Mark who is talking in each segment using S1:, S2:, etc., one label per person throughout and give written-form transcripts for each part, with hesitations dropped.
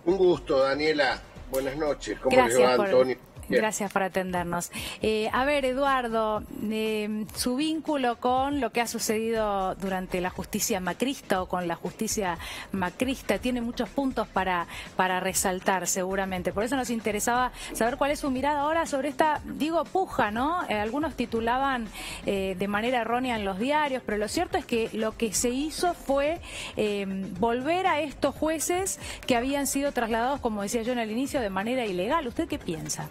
S1: Un gusto, Daniela. Buenas noches. ¿Cómo les
S2: Gracias
S1: va,
S2: por,
S1: Antonio? Bien.
S2: gracias por atendernos. A ver, Eduardo, su vínculo con lo que ha sucedido durante la justicia macrista o con la justicia macrista tiene muchos puntos para resaltar, seguramente. Por eso nos interesaba saber cuál es su mirada ahora sobre esta, digo, puja, ¿no? Algunos titulaban de manera errónea en los diarios, pero lo cierto es que lo que se hizo fue volver a estos jueces que habían sido trasladados, como decía yo en el inicio, de manera ilegal. ¿Usted qué piensa?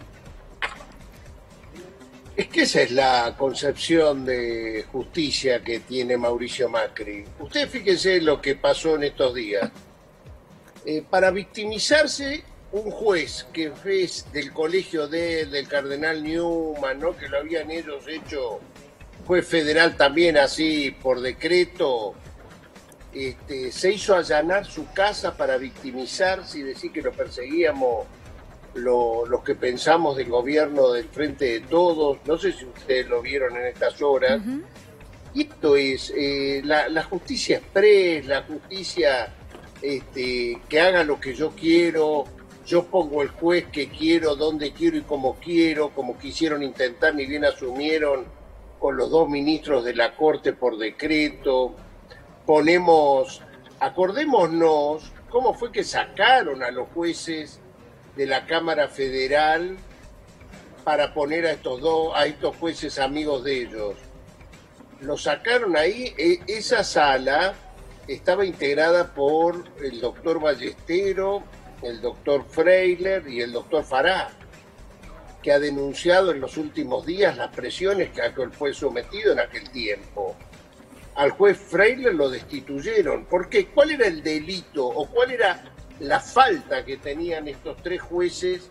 S1: Es que esa es la concepción de justicia que tiene Mauricio Macri. Ustedes fíjense lo que pasó en estos días. Para victimizarse, un juez que es del colegio del cardenal Newman, ¿no? Que lo habían ellos hecho juez federal también así por decreto, se hizo allanar su casa para victimizarse y decir que lo perseguíamos los que pensamos del gobierno del Frente de Todos. No sé si ustedes lo vieron en estas horas. Y esto es la justicia express, la justicia que haga lo que yo quiero. Yo pongo el juez que quiero, donde quiero y como quiero, como quisieron intentar, ni bien asumieron con los dos ministros de la Corte por decreto. Acordémonos cómo fue que sacaron a los jueces de la Cámara Federal para poner a estos jueces amigos de ellos. Los sacaron ahí. Esa sala estaba integrada por el doctor Ballestero, el doctor Freiler y el doctor Farah, que ha denunciado en los últimos días las presiones a que él fue sometido en aquel tiempo. Al juez Freiler lo destituyeron. ¿Por qué? ¿Cuál era el delito o cuál era la falta que tenían estos tres jueces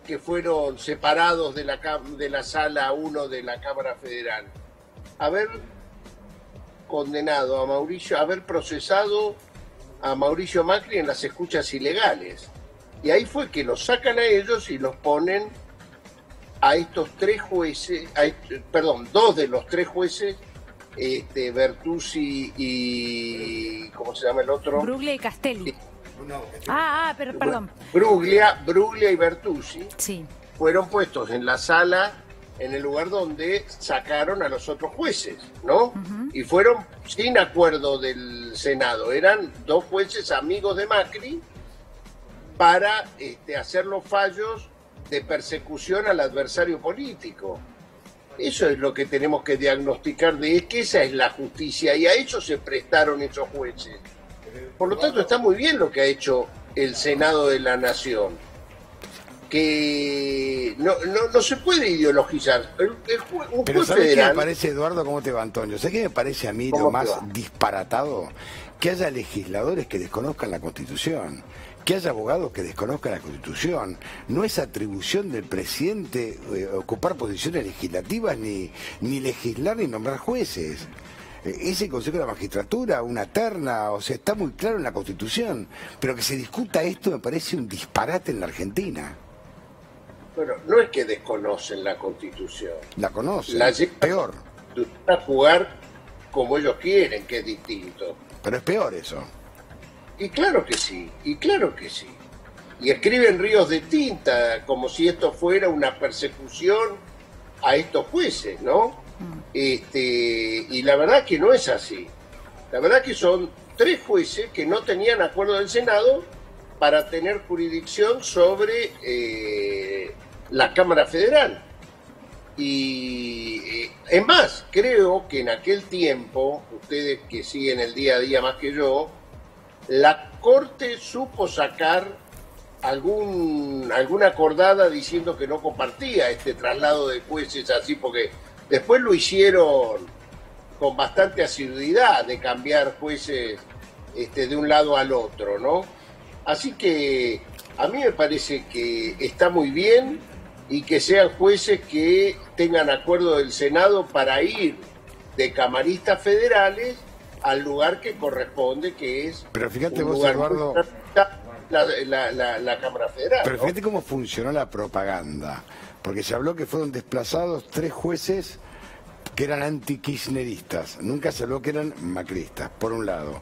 S1: que fueron separados de la sala 1 de la Cámara Federal? Haber condenado a Mauricio, haber procesado a Mauricio Macri en las escuchas ilegales. Y ahí fue que los sacan a ellos y los ponen a estos tres jueces, dos de los tres jueces, Bertuzzi y ¿cómo se llama el otro?
S2: Bruglia y Castelli. Pero perdón.
S1: Bruglia y Bertuzzi,
S2: sí,
S1: fueron puestos en la sala, en el lugar donde sacaron a los otros jueces, ¿no? Y fueron sin acuerdo del Senado. Eran dos jueces amigos de Macri para hacer los fallos de persecución al adversario político. Eso es lo que tenemos que diagnosticar, es que esa es la justicia, y a eso se prestaron esos jueces. Por lo tanto, está muy bien lo que ha hecho el Senado de la Nación, que no se puede ideologizar. Un
S3: Pero
S1: juez
S3: ¿sabés qué
S1: federal,
S3: me parece, Eduardo? ¿Cómo te va, Antonio? ¿Sabés qué me parece a mí lo más disparatado? Que haya legisladores que desconozcan la Constitución, que haya abogados que desconozcan la Constitución. No es atribución del presidente ocupar posiciones legislativas, ni legislar, ni nombrar jueces. Es el Consejo de la Magistratura, una terna, o sea, está muy claro en la Constitución. Pero que se discuta esto me parece un disparate en la Argentina.
S1: bueno, no es que desconocen la Constitución.
S3: La conocen,
S1: La llevan
S3: peor.
S1: a jugar como ellos quieren, que es distinto.
S3: Pero es peor eso.
S1: Y claro que sí, y claro que sí. Y escriben ríos de tinta como si esto fuera una persecución a estos jueces, ¿no? Y la verdad que no es así. La verdad que son tres jueces que no tenían acuerdo del Senado para tener jurisdicción sobre la Cámara Federal. Y es más, creo que en aquel tiempo, ustedes que siguen el día a día más que yo, la Corte supo sacar alguna acordada diciendo que no compartía este traslado de jueces así, porque después lo hicieron con bastante asiduidad de cambiar jueces de un lado al otro, ¿no? Así que a mí me parece que está muy bien y que sean jueces que tengan acuerdo del Senado para ir de camaristas federales al lugar que corresponde, que es
S3: pero fíjate
S1: un
S3: vos,
S1: lugar
S3: Eduardo,
S1: la Cámara Federal.
S3: pero
S1: ¿no?
S3: fíjate cómo funcionó la propaganda, porque se habló que fueron desplazados tres jueces que eran anti-kirchneristas, nunca se habló que eran macristas, por un lado.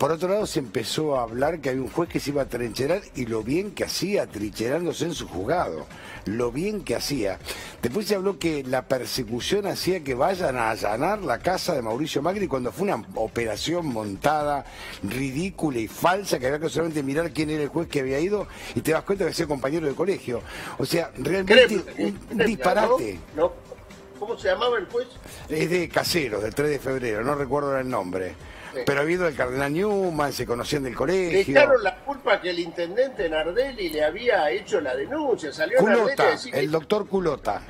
S3: Por otro lado, se empezó a hablar que había un juez que se iba a trincherar y lo bien que hacía trincherándose en su juzgado. Lo bien que hacía. Después se habló que la persecución hacía que vayan a allanar la casa de Mauricio Macri cuando fue una operación montada, ridícula y falsa, que había que solamente mirar quién era el juez que había ido y te das cuenta que era compañero de colegio. O sea, realmente un disparate.
S1: ¿No? ¿Cómo se llamaba el juez?
S3: Es de Caseros, del 3 de febrero, no recuerdo el nombre. Sí. Pero ha habido el cardenal Newman, se conocían del colegio.
S1: Le echaron la culpa que el intendente Nardelli le había hecho la denuncia. Salió
S3: Culota,
S1: a decir que...
S3: el doctor Culota.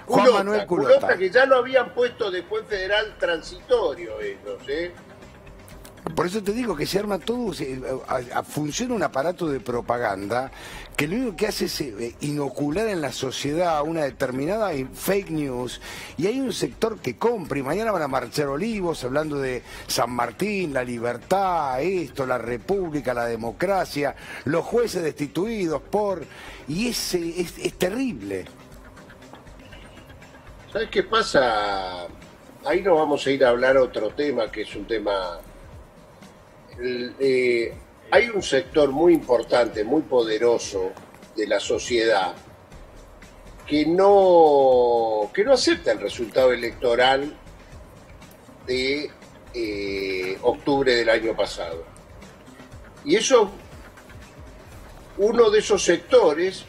S1: Juan Manuel Culota, que ya lo habían puesto de juez federal transitorio ellos, ¿eh?
S3: Por eso te digo que se arma todo, funciona un aparato de propaganda que lo único que hace es inocular en la sociedad una determinada fake news, y hay un sector que compra y mañana van a marchar olivos hablando de San Martín, la libertad, esto, la república, la democracia, los jueces destituidos y es terrible.
S1: ¿Sabes qué pasa? Ahí nos vamos a ir a hablar otro tema que es un tema... hay un sector muy importante, muy poderoso de la sociedad que no acepta el resultado electoral de octubre del año pasado. Y eso, uno de esos sectores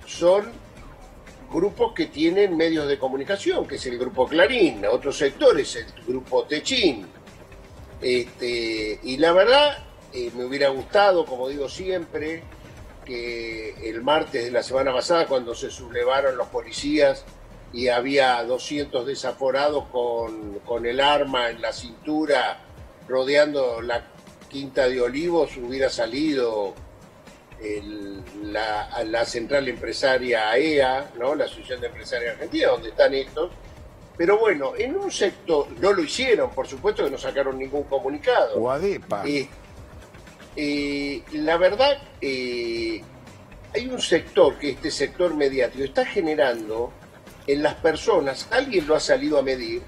S1: son grupos que tienen medios de comunicación, que es el grupo Clarín, otro sector es el grupo Techín. Y la verdad, me hubiera gustado, como digo siempre, que el martes de la semana pasada, cuando se sublevaron los policías y había 200 desaforados con el arma en la cintura rodeando la Quinta de Olivos, hubiera salido la central empresaria AEA, ¿no? La Asociación de Empresarios Argentina, donde están estos. Pero bueno, en un sector, no lo hicieron, por supuesto que no sacaron ningún comunicado.
S3: O ADEPA.
S1: La verdad, hay un sector, que este sector mediático está generando en las personas, alguien lo ha salido a medir,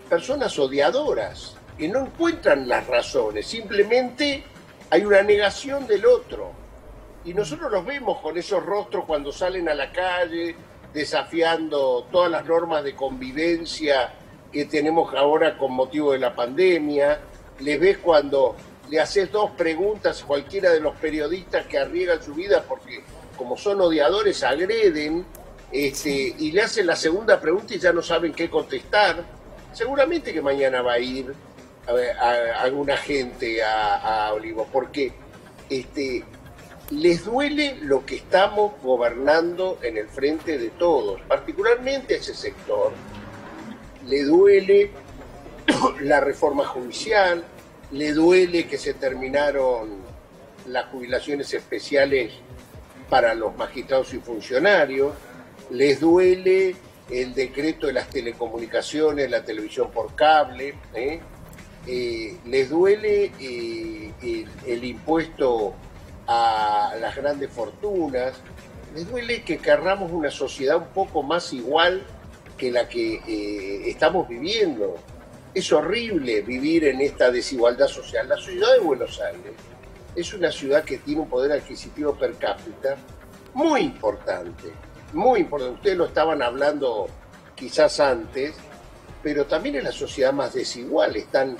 S1: personas odiadoras, que no encuentran las razones, simplemente hay una negación del otro. Y nosotros los vemos con esos rostros cuando salen a la calle, desafiando todas las normas de convivencia que tenemos ahora con motivo de la pandemia. Les ves cuando le haces dos preguntas a cualquiera de los periodistas que arriesgan su vida porque como son odiadores agreden, y le hacen la segunda pregunta y ya no saben qué contestar. Seguramente que mañana va a ir a alguna gente a Olivos porque les duele lo que estamos gobernando en el frente de todos, particularmente a ese sector. Le duele la reforma judicial, le duele que se terminaron las jubilaciones especiales para los magistrados y funcionarios, les duele el decreto de las telecomunicaciones, la televisión por cable, les duele el impuesto a las grandes fortunas, les duele que querramos una sociedad un poco más igual que la que estamos viviendo. Es horrible vivir en esta desigualdad social. La ciudad de Buenos Aires es una ciudad que tiene un poder adquisitivo per cápita muy importante, muy importante. Ustedes lo estaban hablando quizás antes, pero también es la sociedad más desigual. Están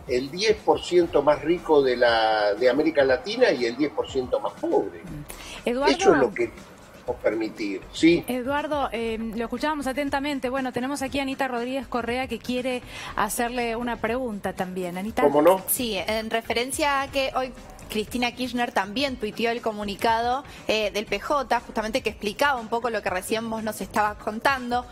S1: el 10% más rico de América Latina y el 10% más pobre.
S2: Eduardo,
S1: eso es lo que podemos permitir. Sí.
S2: Eduardo, lo escuchábamos atentamente. Bueno, tenemos aquí a Anita Rodríguez Correa que quiere hacerle una pregunta también. Anita.
S1: ¿Cómo no?
S4: Sí, en referencia a que hoy Cristina Kirchner también tuiteó el comunicado del PJ, justamente que explicaba un poco lo que recién vos nos estabas contando.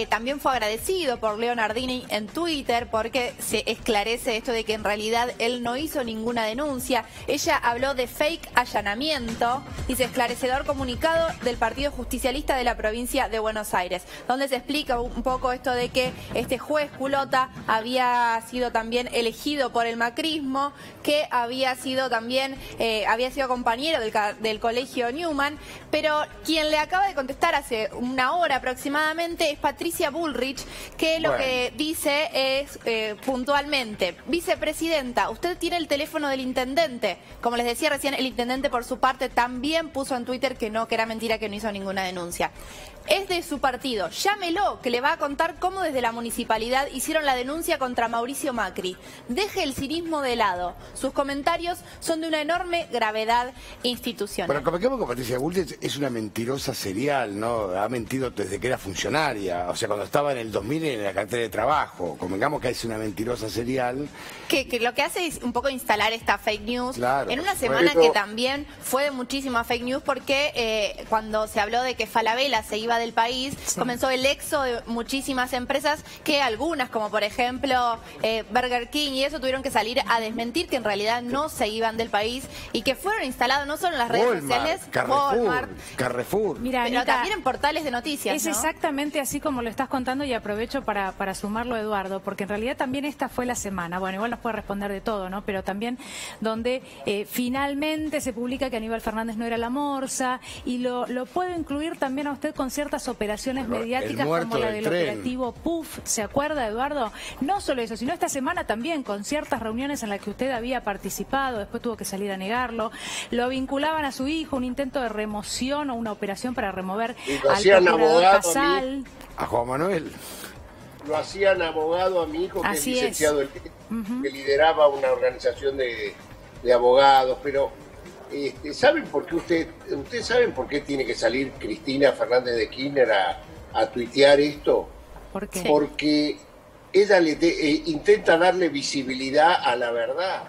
S4: También fue agradecido por Leo Nardini en Twitter porque se esclarece esto de que en realidad él no hizo ninguna denuncia. Ella habló de fake allanamiento, dice esclarecedor comunicado del Partido Justicialista de la provincia de Buenos Aires, donde se explica un poco esto de que este juez Culota había sido también elegido por el macrismo, que había sido también también había sido compañero del colegio Newman, pero quien le acaba de contestar hace una hora aproximadamente es Patricia Bullrich, que lo que dice es puntualmente: vicepresidenta, usted tiene el teléfono del intendente. Como les decía recién, el intendente por su parte también puso en Twitter que era mentira, que no hizo ninguna denuncia. Es de su partido, llámelo, que le va a contar cómo desde la municipalidad hicieron la denuncia contra Mauricio Macri. Deje el cinismo de lado. Sus comentarios son de una enorme gravedad institucional.
S3: Pero convengamos que Patricia Bullrich es una mentirosa serial, ¿no? Ha mentido desde que era funcionaria, o sea, cuando estaba en el 2000 en la cartera de trabajo. Convengamos que es una mentirosa serial.
S4: Que lo que hace es un poco instalar esta fake news,
S3: claro,
S4: en una semana que también fue de muchísima fake news, porque cuando se habló de que Falabella se iba del país, comenzó el éxodo de muchísimas empresas, que algunas, como por ejemplo Burger King y eso, tuvieron que salir a desmentir que en realidad no se iban del país y que fueron instalados no solo en las redes sociales,
S3: Carrefour.
S2: Mira,
S4: pero
S2: Anita,
S4: también en portales de noticias.
S2: Es
S4: ¿no?
S2: exactamente así como lo estás contando, y aprovecho para sumarlo, Eduardo, porque en realidad también esta fue la semana, bueno, igual nos puede responder de todo, ¿no? Pero también donde finalmente se publica que Aníbal Fernández no era la morsa, y lo puedo incluir también a usted con ciertas operaciones mediáticas como la del operativo PUF, ¿se acuerda, Eduardo? No solo eso, sino esta semana también con ciertas reuniones en las que usted había participado, después tuvo que salir a negarlo, lo vinculaban a su hijo, un intento de remoción o una operación para remover al procurador Casal.
S3: A Juan Manuel.
S1: Lo hacían abogado a mi hijo, que
S2: Así
S1: es licenciado, que lideraba una organización de abogados, pero ¿saben por qué ustedes saben por qué tiene que salir Cristina Fernández de Kirchner a tuitear esto?
S2: ¿Por qué?
S1: Porque ella intenta darle visibilidad a la verdad,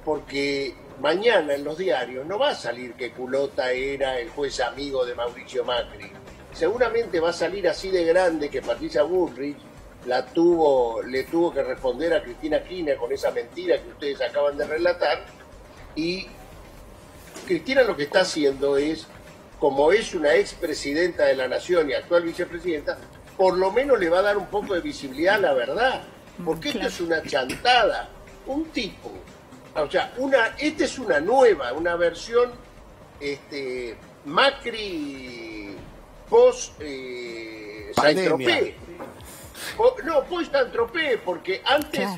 S1: porque mañana en los diarios no va a salir que Culota era el juez amigo de Mauricio Macri. Seguramente va a salir así de grande que Patricia Bullrich le tuvo que responder a Cristina Kirchner con esa mentira que ustedes acaban de relatar, y Cristina lo que está haciendo es, como es una expresidenta de la Nación y actual vicepresidenta, por lo menos le va a dar un poco de visibilidad a la verdad, porque esto es una chantada. Un tipo, o sea, esta es una nueva, una versión Macri post Saint-Tropez. No, post Saint-Tropez, porque antes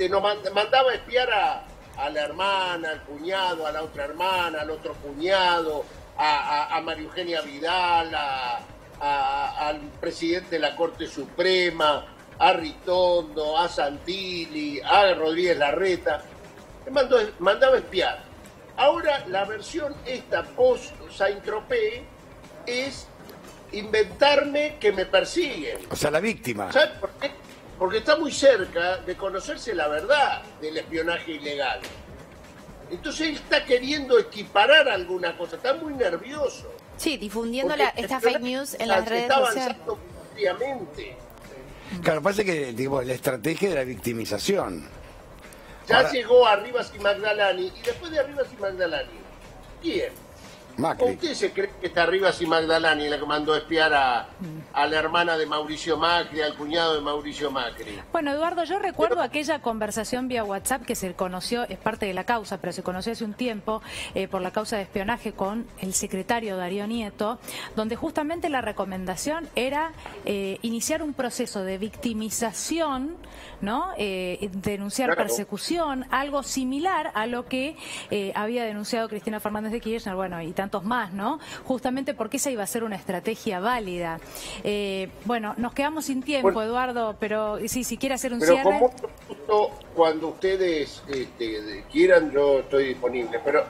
S1: nos mandaba a espiar a la hermana, al cuñado, a la otra hermana, al otro cuñado, a María Eugenia Vidal, al presidente de la Corte Suprema, a Ritondo, a Santilli, a Rodríguez Larreta. Mandaba espiar. Ahora la versión esta post Saint-Tropez es inventarme que me persiguen.
S3: O sea, la víctima.
S1: ¿Sabes por qué? Porque está muy cerca de conocerse la verdad del espionaje ilegal. Entonces él está queriendo equiparar alguna cosa, está muy nervioso.
S4: Sí, difundiendo esta fake news en las redes
S1: está
S4: sociales.
S1: avanzando ampliamente.
S3: Claro, parece que la estrategia de la victimización.
S1: Ya
S3: Ahora,
S1: llegó a Rivas y Magdalani, y después de Rivas y Magdalani, ¿quién?
S3: Macri.
S1: ¿Usted se cree que está Rivas y Magdalani la que mandó a espiar a la hermana de Mauricio Macri, al cuñado de Mauricio Macri?
S2: Bueno, Eduardo, yo recuerdo aquella conversación vía WhatsApp que se conoció, es parte de la causa, pero se conoció hace un tiempo por la causa de espionaje con el secretario Darío Nieto, donde justamente la recomendación era iniciar un proceso de victimización, ¿no? Denunciar persecución, algo similar a lo que había denunciado Cristina Fernández de Kirchner, bueno, y tantos más, ¿no? Justamente porque esa iba a ser una estrategia válida. Bueno, nos quedamos sin tiempo, Eduardo, pero sí, si quiere hacer un cierre.
S1: Pero con mucho gusto, cuando ustedes quieran, yo estoy disponible. Pero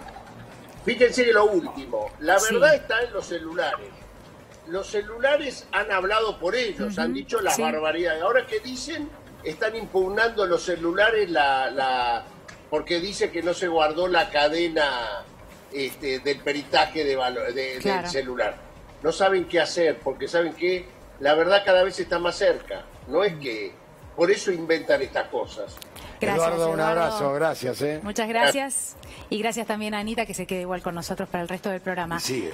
S1: fíjense que lo último, la verdad está en los celulares. Los celulares han hablado por ellos, han dicho las barbaridades. Ahora que dicen, están impugnando los celulares porque dice que no se guardó la cadena del peritaje del celular. No saben qué hacer, porque saben que la verdad cada vez está más cerca. No es que por eso inventan estas cosas.
S2: Gracias,
S3: Eduardo, un abrazo, gracias.
S2: Muchas gracias. Y gracias también a Anita, que se quede igual con nosotros para el resto del programa.
S3: Sí,